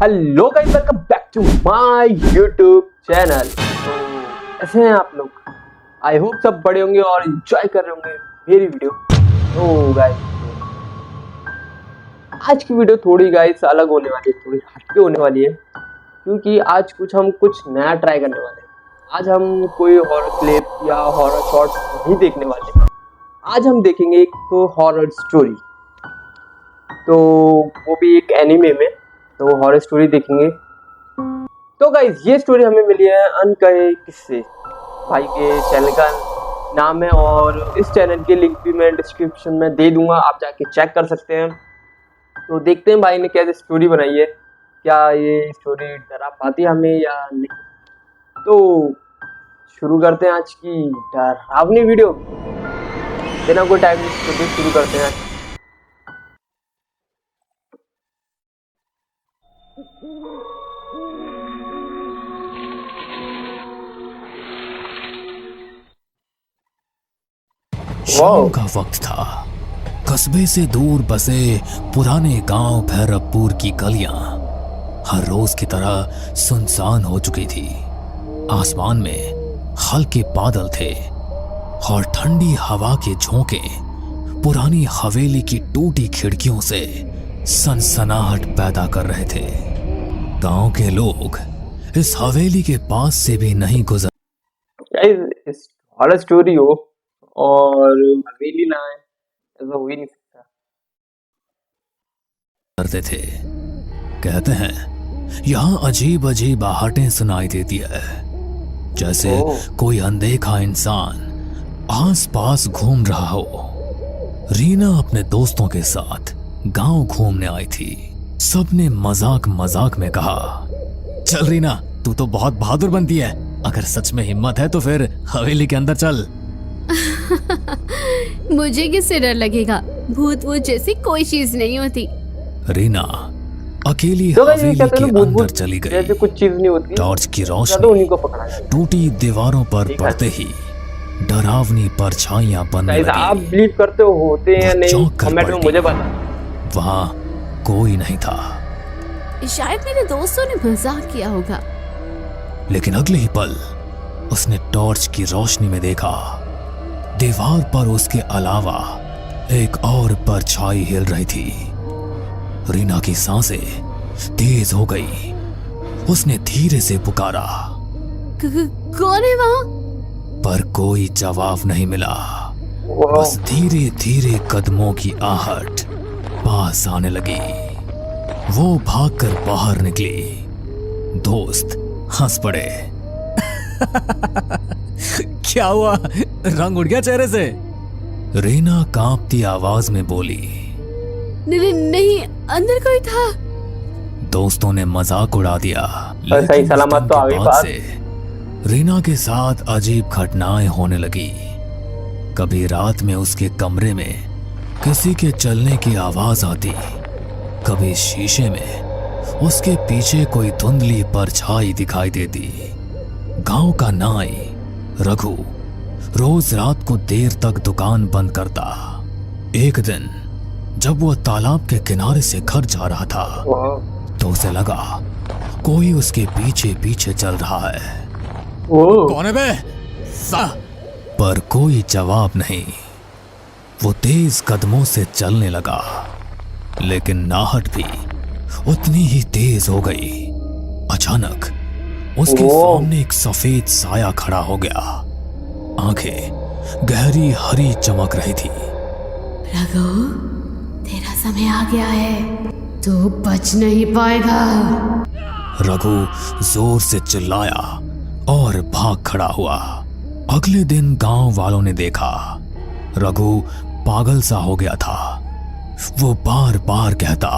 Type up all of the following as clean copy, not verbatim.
Hello guys, welcome back to my YouTube channel. तो कैसे हैं आप लोग? आई होप सब बड़े होंगे और एंजॉय कर रहे होंगे मेरी वीडियो। तो गाइस, आज की वीडियो थोड़ी गाइस अलग होने वाली है, थोड़ी हटके होने वाली है, क्योंकि आज हम कुछ नया ट्राई करने वाले हैं। आज हम कोई हॉरर क्लिप या हॉरर शॉर्ट नहीं देखने वाले। आज हम देखेंगे एक हॉरर स्टोरी, तो वो भी एक एनीमे में। तो हॉरर स्टोरी देखेंगे। तो गाइज, ये स्टोरी हमें मिली है अनकहे किस्से भाई के चैनल का नाम है, और इस चैनल की लिंक भी मैं डिस्क्रिप्शन में दे दूंगा, आप जाके चेक कर सकते हैं। तो देखते हैं भाई ने कैसे स्टोरी बनाई है, क्या ये स्टोरी डरा पाती है हमें या नहीं। तो शुरू करते हैं आज की डरावनी वीडियो, बिना कोई टाइम शुरू करते हैं। शाम का वक्त था। कस्बे से दूर बसे पुराने गांव भैरवपुर की गलियां हर रोज की तरह सुनसान हो चुकी थी। आसमान में हल्के बादल थे और ठंडी हवा के झोंके पुरानी हवेली की टूटी खिड़कियों से सनसनाहट पैदा कर रहे थे। गांव के लोग इस हवेली के पास से भी नहीं गुजर। इस हॉरर स्टोरी हो और हवेली ना है, ऐसा हो ही नहीं सकता। करते थे। कहते हैं यहाँ अजीब अजीब आहटें सुनाई देती है, जैसे कोई अनदेखा इंसान आस पास घूम रहा हो। रीना अपने दोस्तों के साथ गांव घूमने आई थी। सबने मजाक मजाक में कहा, चल रीना, तू तो बहुत बहादुर बनती है। अगर सच में हिम्मत है तो फिर हवेली के अंदर चल। मुझे किससे डर लगेगा? भूत वूत जैसी कोई चीज नहीं होती। रीना अकेली तो हवेली के अंदर चली गई। जैसे कुछ चीज नहीं होती। टॉर्च की तो रोशनी उन्हीं को पकड़ा जाए। टूटी दीवारों पर पड़ते ही डरावनी परछाइयां बनने लगी। आप बिलीव करते हो होते हैं या नहीं, कमेंट में मुझे बता। वहां कोई नहीं था। शायद मेरे दोस्तों ने मजाक किया होगा। लेकिन अगले ही पल उसने टॉर्च की रोशनी में देखा, दीवार पर उसके अलावा एक और परछाई हिल रही थी। रीना की सांसें तेज हो गई। उसने धीरे से पुकारा, कौन है वहाँ? पर कोई जवाब नहीं मिला। बस धीरे धीरे कदमों की आहट पास आने लगी। वो भागकर बाहर निकली। दोस्त हंस पड़े। क्या हुआ, रंग उड़ गया चेहरे से? रीना कांपती आवाज में बोली, नहीं, अंदर कोई था। दोस्तों ने मजाक उड़ा दिया। सही सलामत तो आ गई बात। रीना के साथ अजीब घटनाएं होने लगी। कभी रात में उसके कमरे में किसी के चलने की आवाज आती, कभी शीशे में उसके पीछे कोई धुंधली परछाई दिखाई देती। गांव का नाई रघु रोज रात को देर तक दुकान बंद करता। एक दिन जब वह तालाब के किनारे से घर जा रहा था तो उसे लगा कोई उसके पीछे पीछे चल रहा है। कौन है बे? पर कोई जवाब नहीं। वो तेज कदमों से चलने लगा, लेकिन नाहट भी उतनी ही तेज हो गई। अचानक उसके सामने एक सफेद साया खड़ा हो गया। आंखें गहरी हरी चमक रही थी। रघु, तेरा समय आ गया है, तू बच नहीं पाएगा। रघु जोर से चिल्लाया और भाग खड़ा हुआ। अगले दिन गांव वालों ने देखा रघु पागल सा हो गया था। वो बार बार कहता,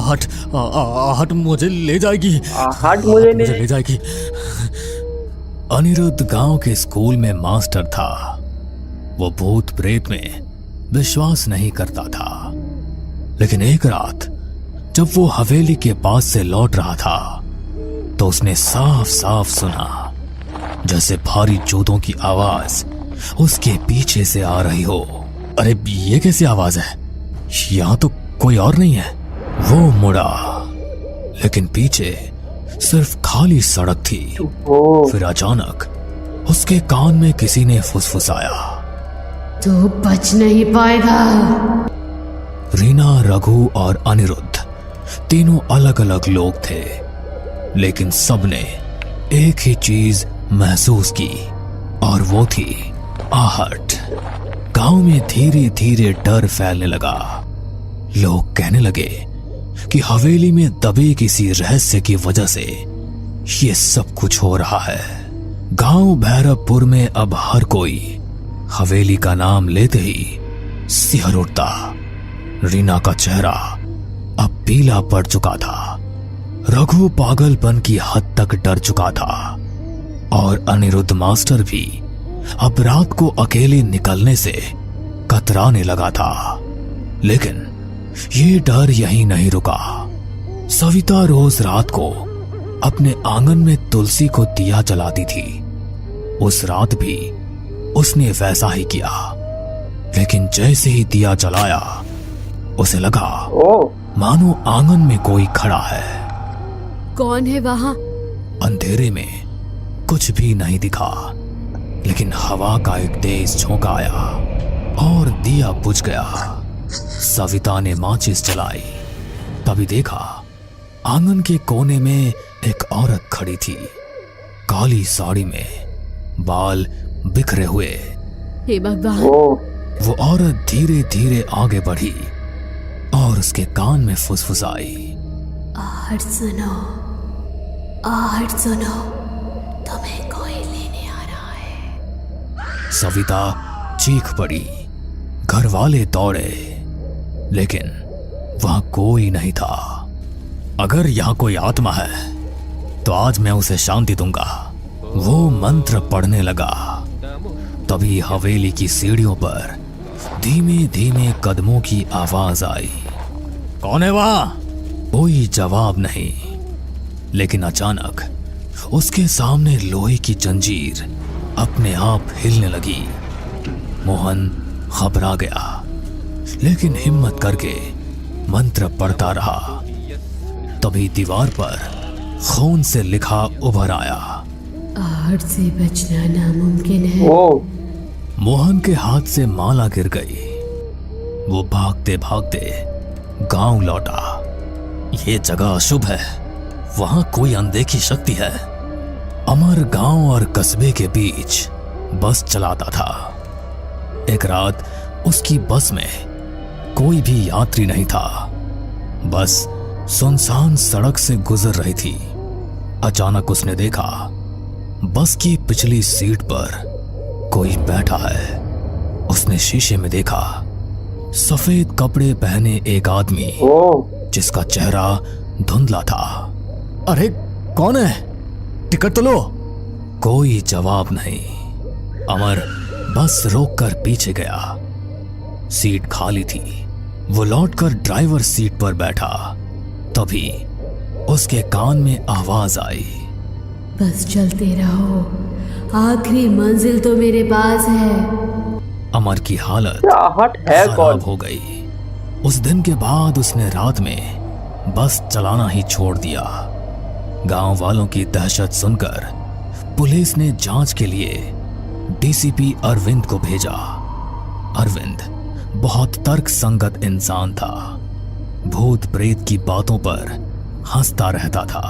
आहट मुझे ले जाएगी, आहट मुझे ले जाएगी। अनिरुद्ध गांव के स्कूल में मास्टर था। वो भूत प्रेत में विश्वास नहीं करता था। लेकिन एक रात जब वो हवेली के पास से लौट रहा था तो उसने साफ साफ सुना जैसे भारी जूतों की आवाज उसके पीछे से आ रही हो। अरे ये कैसी आवाज है? यहाँ तो कोई और नहीं है। वो मुड़ा, लेकिन पीछे सिर्फ खाली सड़क थी। ओ फिर अचानक उसके कान में किसी ने फुसफुसाया, तू बच नहीं पाएगा। रीना, रघु और अनिरुद्ध तीनों अलग अलग लोग थे, लेकिन सबने एक ही चीज महसूस की, और वो थी आहट। गांव में धीरे धीरे डर फैलने लगा। लोग कहने लगे कि हवेली में दबे किसी रहस्य की वजह से ये सब कुछ हो रहा है। गांव भैरवपुर में अब हर कोई हवेली का नाम लेते ही सिहर उठता। रीना का चेहरा अब पीला पड़ चुका था। रघु पागलपन की हद तक डर चुका था, और अनिरुद्ध मास्टर भी अब रात को अकेले निकलने से कतराने लगा था। लेकिन ये डर यहीं नहीं रुका। सविता रोज रात को अपने आंगन में तुलसी को दिया जलाती थी। उस रात भी उसने वैसा ही किया, लेकिन जैसे ही दिया जलाया उसे लगा ओ मानो आंगन में कोई खड़ा है। कौन है वहां? अंधेरे में कुछ भी नहीं दिखा, लेकिन हवा का एक तेज झोंका आया और दिया बुझ गया। सविता ने माचिस जलाई, तभी देखा आंगन के कोने में एक औरत खड़ी थी, काली साड़ी में, बाल बिखरे हुए। हे भगवान! ओ वो औरत धीरे धीरे आगे बढ़ी और उसके कान में फुसफुसाई, आहट सुनो, आहट सुनो, तुम्हें कोई लेने आ रहा है। सविता चीख पड़ी। घर वाले दौड़े, लेकिन वहां कोई नहीं था। अगर यहां कोई आत्मा है तो आज मैं उसे शांति दूंगा। वो मंत्र पढ़ने लगा। तभी हवेली की सीढ़ियों पर धीमे धीमे कदमों की आवाज आई। कौन है वहां? कोई जवाब नहीं, लेकिन अचानक उसके सामने लोहे की जंजीर अपने आप हिलने लगी। मोहन घबरा गया, लेकिन हिम्मत करके मंत्र पढ़ता रहा। तभी दीवार पर खून से लिखा उभर आया, आहट से बचना नामुमकिन है। ओ मोहन के हाथ से माला गिर गई। वो भागते भागते गांव लौटा। ये जगह अशुभ है, वहां कोई अनदेखी शक्ति है। अमर गांव और कस्बे के बीच बस चलाता था। एक रात उसकी बस में कोई भी यात्री नहीं था। बस सुनसान सड़क से गुजर रही थी। अचानक उसने देखा बस की पिछली सीट पर कोई बैठा है। उसने शीशे में देखा सफेद कपड़े पहने एक आदमी, ओ जिसका चेहरा धुंधला था। अरे कौन है? टिकट तो लो। कोई जवाब नहीं। अमर बस रोककर पीछे गया। सीट खाली थी। वो लौटकर ड्राइवर सीट पर बैठा। तभी उसके कान में आवाज आई, बस चलते रहो, आखिरी मंजिल तो मेरे पास है। अमर की हालत क्या आहट है खराब कौन? हो गई। उस दिन के बाद उसने रात में बस चलाना ही छोड़ दिया। गांव वालों की दहशत सुनकर पुलिस ने जांच के लिए डीसीपी अरविंद को भेजा। अरविंद बहुत तर्कसंगत इंसान था। भूत प्रेत की बातों पर हंसता रहता था।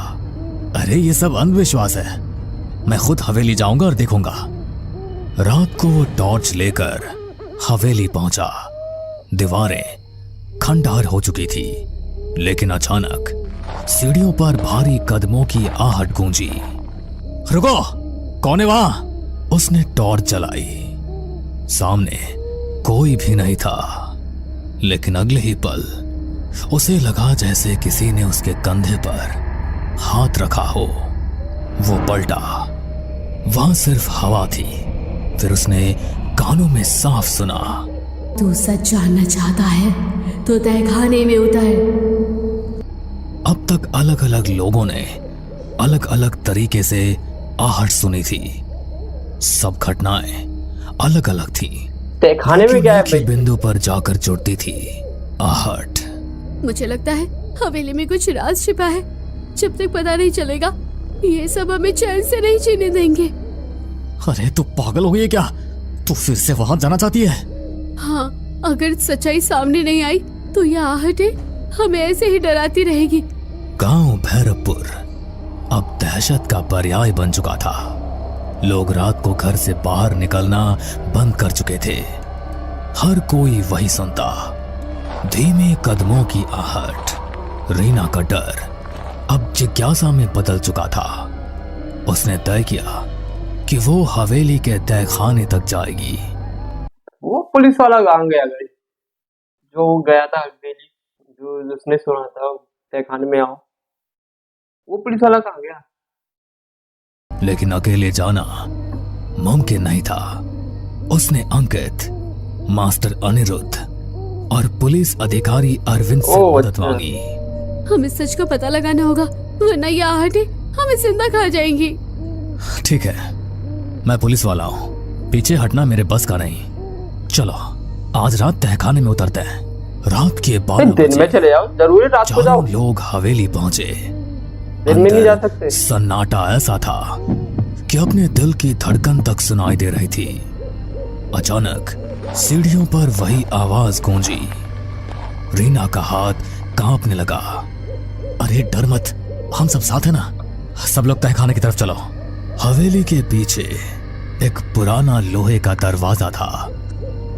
अरे ये सब अंधविश्वास है, मैं खुद हवेली जाऊंगा और देखूंगा। रात को वो टॉर्च लेकर हवेली पहुंचा। दीवारें खंडहर हो चुकी थी, लेकिन अचानक सीढ़ियों पर भारी कदमों की आहट गूंजी। रुको, कौन है वहां? उसने टॉर्च जलाई। सामने कोई भी नहीं था, लेकिन अगले ही पल उसे लगा जैसे किसी ने उसके कंधे पर हाथ रखा हो। वो पलटा, वहां सिर्फ हवा थी। फिर उसने कानों में साफ सुना, तू सच जानना चाहता है तो तहखाने में उतर। अब तक अलग अलग लोगों ने अलग अलग तरीके से आहट सुनी थी। सब घटनाएं अलग अलग थी। तहखाने में क्या है लेकिन एक ही भाई? बिंदु पर जाकर जुड़ती थी, आहट। मुझे लगता है हवेली में कुछ राज छिपा है। जब तक पता नहीं चलेगा ये सब हमें चैन से नहीं जीने देंगे। अरे तू पागल हो गई है क्या? तू फिर से वहां जाना चाहती है? हाँ, अगर सच्चाई सामने नहीं आई तो ये आहटें हमें ऐसे ही डराती रहेगी। गांव भैरवपुर अब दहशत का पर्याय बन चुका था। लोग रात को घर से बाहर निकलना बंद कर चुके थे। हर कोई वही सुनता, धीमे कदमों की आहट। रीना का डर अब जिज्ञासा में बदल चुका था। उसने तय किया कि वो हवेली के तहखाने तक जाएगी। वो पुलिस वाला कहाँ गया गाइस? जो गया था हवेली, जो उसने सुना था तहखाने में आओ, वो पुलिस वाला कहाँ गया? लेकिन अकेले जाना मुमकिन नहीं था। उसने अंकित, मास्टर अनिरुद्ध और पुलिस अधिकारी अरविंद से मदद मांगी। हमें सच का पता लगाना होगा, वरना ये आहटें हमें जिंदा खा जाएंगी। ठीक है, मैं पुलिस वाला हूँ, पीछे हटना मेरे बस का नहीं। चलो आज रात तहखाने में उतरते हैं। रात के 12 दिन में चले जाओ, जरूरी रात को जाओ। लोग हवेली पहुंचे। दिन में नहीं जा सकते। सन्नाटा ऐसा था कि अपने दिल की धड़कन तक सुनाई दे रही थी। अचानक सीढ़ियों पर वही आवाज गूंजी। रीना का हाथ कांपने लगा। अरे डर मत, हम सब साथ हैं ना। सब लोग तहखाने की तरफ चलो। हवेली के पीछे एक पुराना लोहे का दरवाजा था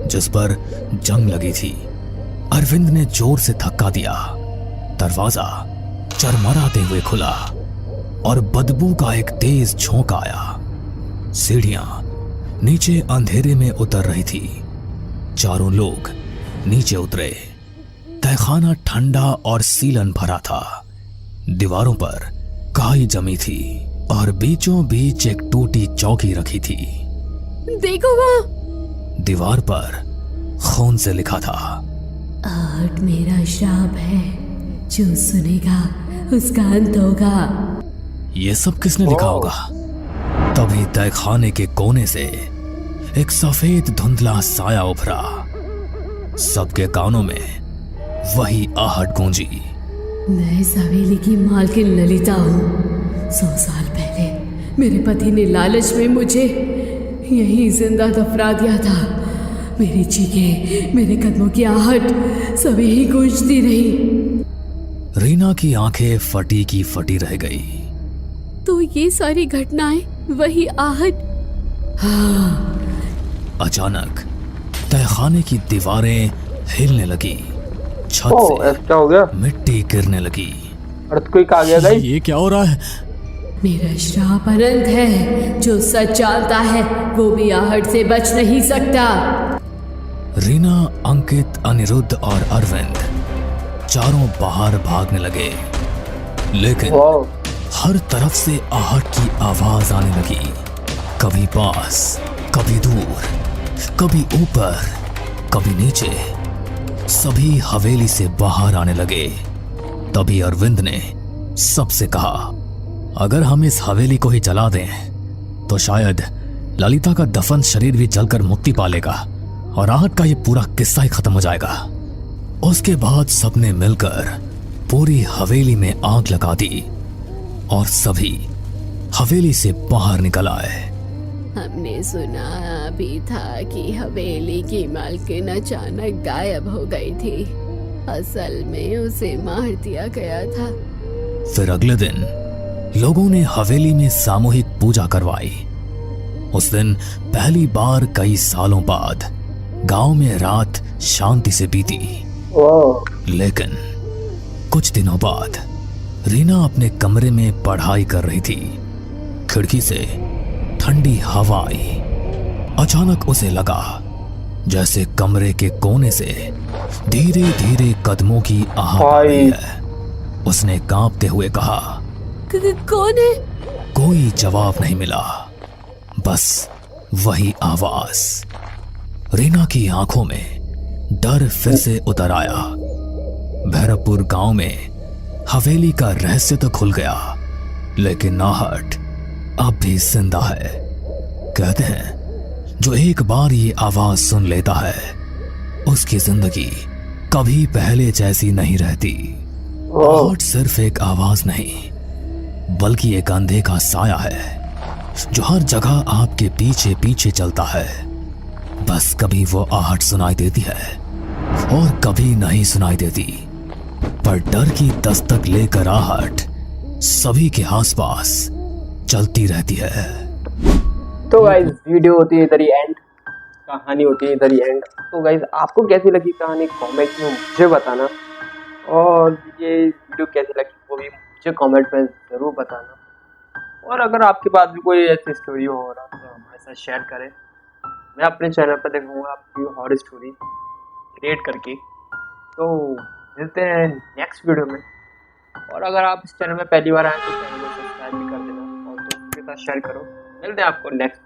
जिस पर जंग लगी थी। अरविंद ने जोर से धक्का दिया। दरवाजा चरमराते हुए खुला और बदबू का एक तेज झोंका आया। सीढ़ियां नीचे अंधेरे में उतर रही थी। चारों लोग नीचे उतरे। तहखाना ठंडा और सीलन भरा था। दीवारों पर काई जमी थी और बीचों बीच एक टूटी चौकी रखी थी। देखो वहाँ। दीवार पर खून से लिखा था, आहट मेरा श्राप है, जो सुनेगा उसका अंत होगा। ये सब किसने लिखा होगा? तभी तहखाने के कोने से एक सफेद धुंधला साया उभरा। सबके कानों में वही आहट गूंजी। मैं इस हवेली की मालकिन ललिता हूँ। 100 साल पहले मेरे पति ने लालच में मुझे यहीं जिंदा दफना दिया था। मेरी चीखें, मेरे कदमों की आहट सब यहीं गूंजती रही। रीना की आंखें फटी की फटी रह गई। तो ये सारी घटनाएं वही आहट? हाँ। अचानक तहखाने की दीवारें हिलने लगी। छत से क्या हो गया? मिट्टी गिरने लगी। अर्थक्वेक आ गया गाइस। ये क्या हो रहा है? मेरा श्राप अनंत है। जो सच जानता है वो भी आहट से बच नहीं सकता। रीना, अंकित, अनिरुद्ध और अरविंद चारों बाहर भागने लगे। लेकिन हर तरफ से आहट की आवाज आने लगी। कभी पास, कभी दूर, कभी ऊपर, कभी नीचे। सभी हवेली से बाहर आने लगे। तभी अरविंद ने सबसे कहा, अगर हम इस हवेली को ही जला दें तो शायद ललिता का दफन शरीर भी जलकर मुक्ति पा लेगा और आहट का ये पूरा किस्सा ही खत्म हो जाएगा। उसके बाद सबने मिलकर पूरी हवेली में आग लगा दी और सभी हवेली से बाहर निकल आए। हमने सुना भी था कि हवेली की मालकिन अचानक गायब हो गई थी। असल में उसे मार दिया गया था। फिर अगले दिन लोगों ने हवेली में सामूहिक पूजा करवाई। उस दिन पहली बार कई सालों बाद गांव में रात शांति से बीती। लेकिन कुछ दिनों बाद रीना अपने कमरे में पढ़ाई कर रही थी। खिड़की से ठंडी हवा आई। अचानक उसे लगा जैसे कमरे के कोने से धीरे धीरे कदमों की आहट आ रही है। उसने कांपते हुए कहा, कौन है? कोई जवाब नहीं मिला, बस वही आवाज। रीना की आंखों में डर फिर से उतर आया। भैरवपुर गांव में हवेली का रहस्य तो खुल गया, लेकिन आहट अब भी जिंदा है। कहते हैं जो एक बार ये आवाज सुन लेता है उसकी जिंदगी कभी पहले जैसी नहीं रहती। आहट सिर्फ एक आवाज नहीं बल्कि एक अंधे का साया है जो हर जगह आपके पीछे पीछे चलता है। बस कभी वो आहट सुनाई देती है और कभी नहीं सुनाई देती, पर डर की दस्तक लेकर आहट सभी के आसपास चलती रहती है। तो गाइज वीडियो होती है इधर ही एंड, कहानी होती है इधर ही एंड। तो गाइज आपको कैसी लगी कहानी कमेंट में मुझे बताना, और ये वीडियो कैसी लगी वो भी मुझे कमेंट में ज़रूर बताना। और अगर आपके पास भी कोई ऐसी स्टोरी हो रहा तो हमारे साथ शेयर करें। मैं अपने चैनल पर देखूँगा आपकी हॉरर स्टोरी क्रिएट करके। तो मिलते हैं नेक्स्ट वीडियो में। और अगर आप इस चैनल में पहली बार आए तो चैनल को सब्सक्राइब भी कर देना और दोस्तों के साथ शेयर करो। मिलते हैं आपको नेक्स्ट